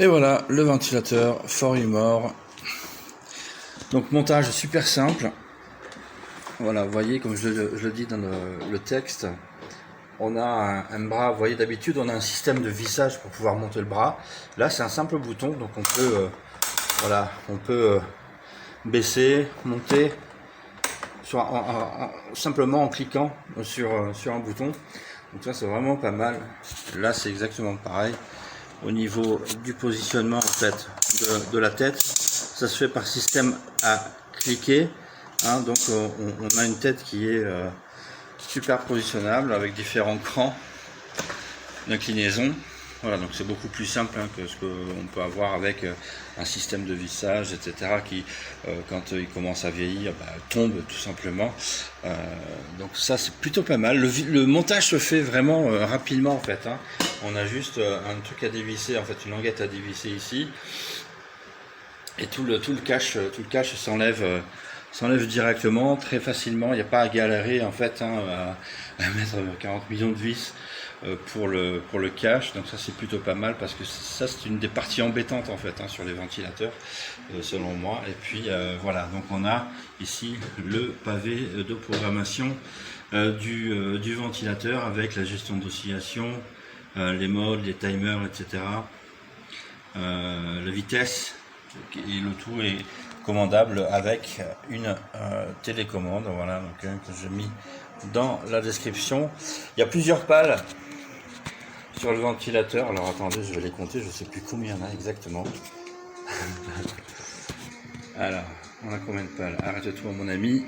Et voilà, le ventilateur Forimore. Donc montage super simple. Voilà, vous voyez, comme je le dis dans le texte, on a un bras. Vous voyez, d'habitude on a un système de vissage pour pouvoir monter le bras. Là c'est un simple bouton, donc on peut voilà, on peut baisser, monter simplement en cliquant sur un bouton. Donc ça c'est vraiment pas mal. Là c'est exactement pareil. Au niveau du positionnement en fait de la tête, ça se fait par système à cliquer, hein, donc on a une tête qui est super positionnable avec différents crans d'inclinaison. Voilà, donc c'est beaucoup plus simple, hein, que ce qu'on peut avoir avec un système de vissage, etc., qui, quand il commence à vieillir, tombe tout simplement. Donc ça, c'est plutôt pas mal. Le montage se fait vraiment rapidement, en fait, hein. On a juste un truc à dévisser, en fait, une languette à dévisser ici, et tout le cache s'enlève directement, très facilement. Il n'y a pas à galérer, en fait, hein, à mettre 40 millions de vis pour le cache. Donc ça c'est plutôt pas mal, parce que ça c'est une des parties embêtantes en fait, hein, sur les ventilateurs, selon moi. Et puis voilà, donc on a ici le pavé de programmation du ventilateur, avec la gestion d'oscillation, les modes, les timers, etc., la vitesse, et le tout est commandable avec une télécommande. Voilà, donc que j'ai mis dans la description. Il y a plusieurs pales sur le ventilateur. Alors attendez, je vais les compter, je sais plus combien il y en a exactement. Alors, on a combien de pales? Arrête-toi mon ami.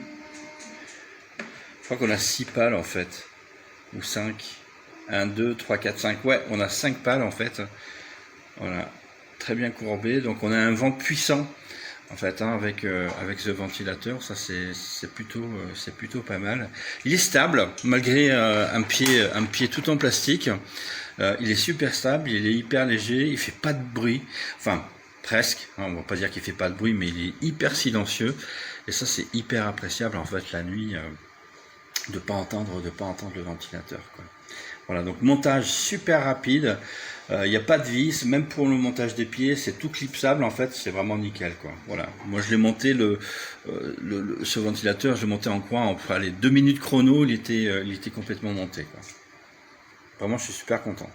Je crois qu'on a 6 pales en fait. Ou 5. 1, 2, 3, 4, 5. Ouais, on a 5 pales en fait. Voilà. Très bien courbé. Donc on a un vent puissant en fait, hein, avec ce ventilateur. Ça c'est plutôt pas mal. Il est stable malgré un pied tout en plastique. Il est super stable, il est hyper léger, il fait pas de bruit, enfin presque, hein, on va pas dire qu'il fait pas de bruit, mais il est hyper silencieux, et ça c'est hyper appréciable en fait la nuit, de pas entendre le ventilateur, quoi. Voilà, donc montage super rapide, il n'y a pas de vis, même pour le montage des pieds, c'est tout clipsable en fait, c'est vraiment nickel, quoi. Voilà, moi je l'ai monté ce ventilateur, je l'ai monté en coin en 2 minutes chrono, il était complètement monté, quoi. Vraiment, je suis super content.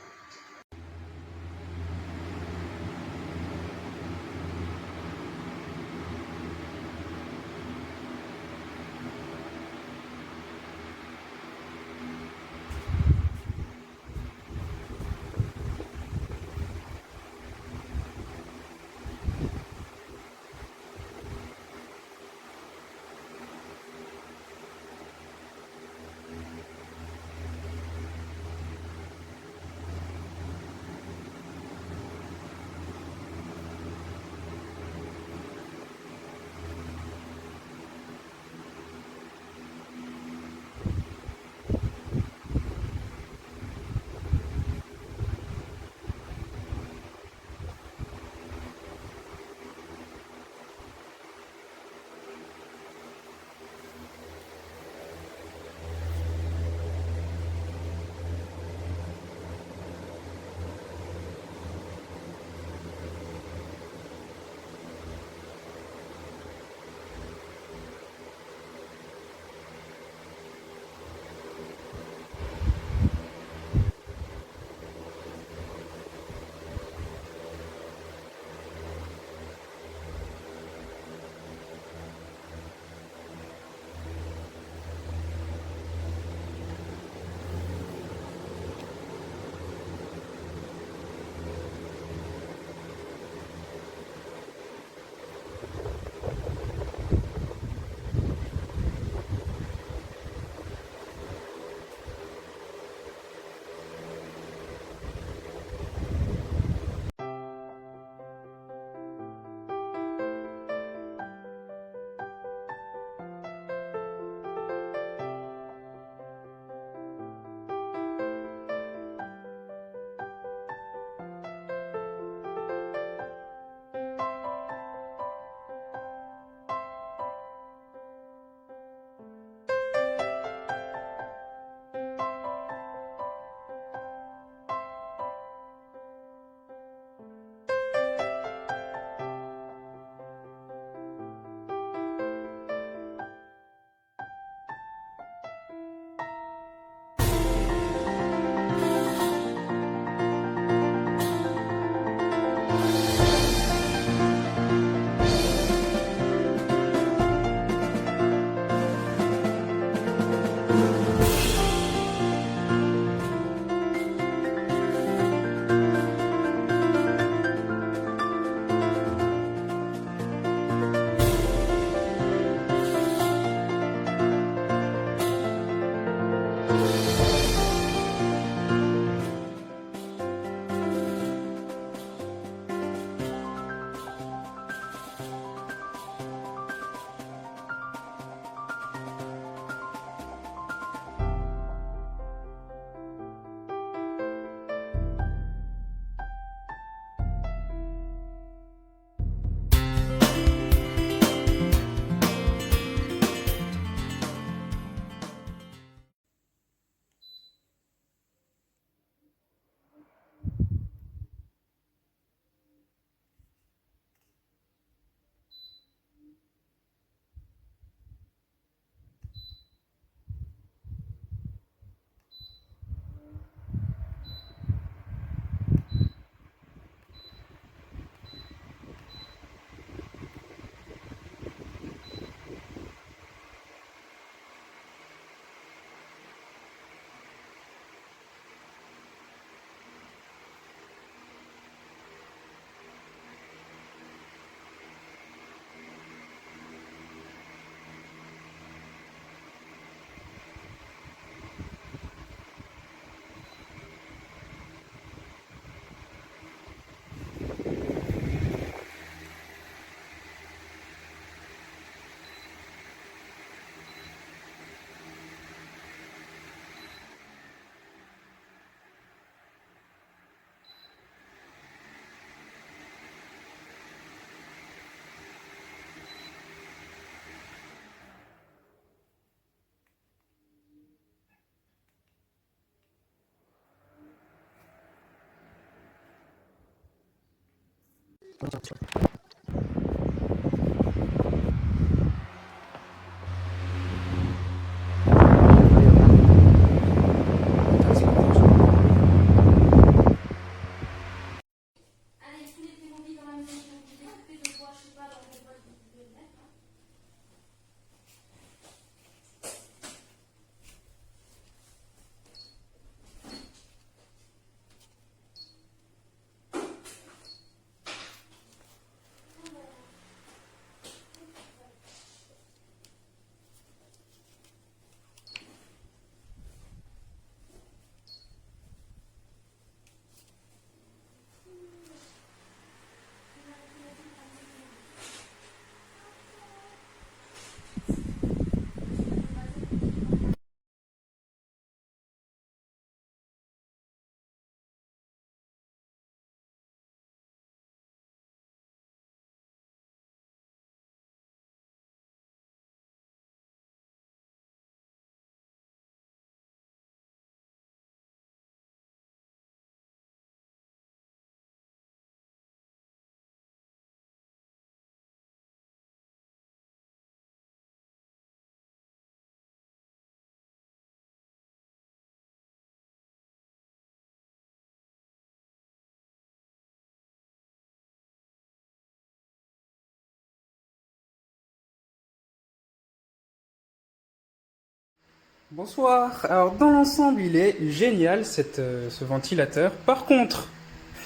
Bonsoir. Alors dans l'ensemble, il est génial ce ventilateur. Par contre,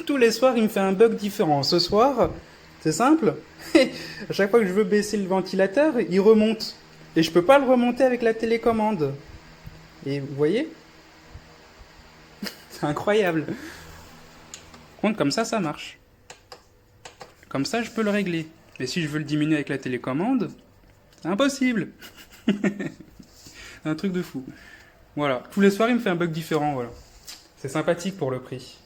tous les soirs, il me fait un bug différent. Ce soir, c'est simple. À chaque fois que je veux baisser le ventilateur, il remonte. Et je peux pas le remonter avec la télécommande. Et vous voyez? C'est incroyable. Par contre, comme ça marche. Comme ça, je peux le régler. Mais si je veux le diminuer avec la télécommande, c'est impossible. C'est un truc de fou. Voilà. Tous les soirs, il me fait un bug différent, voilà. C'est sympathique pour le prix.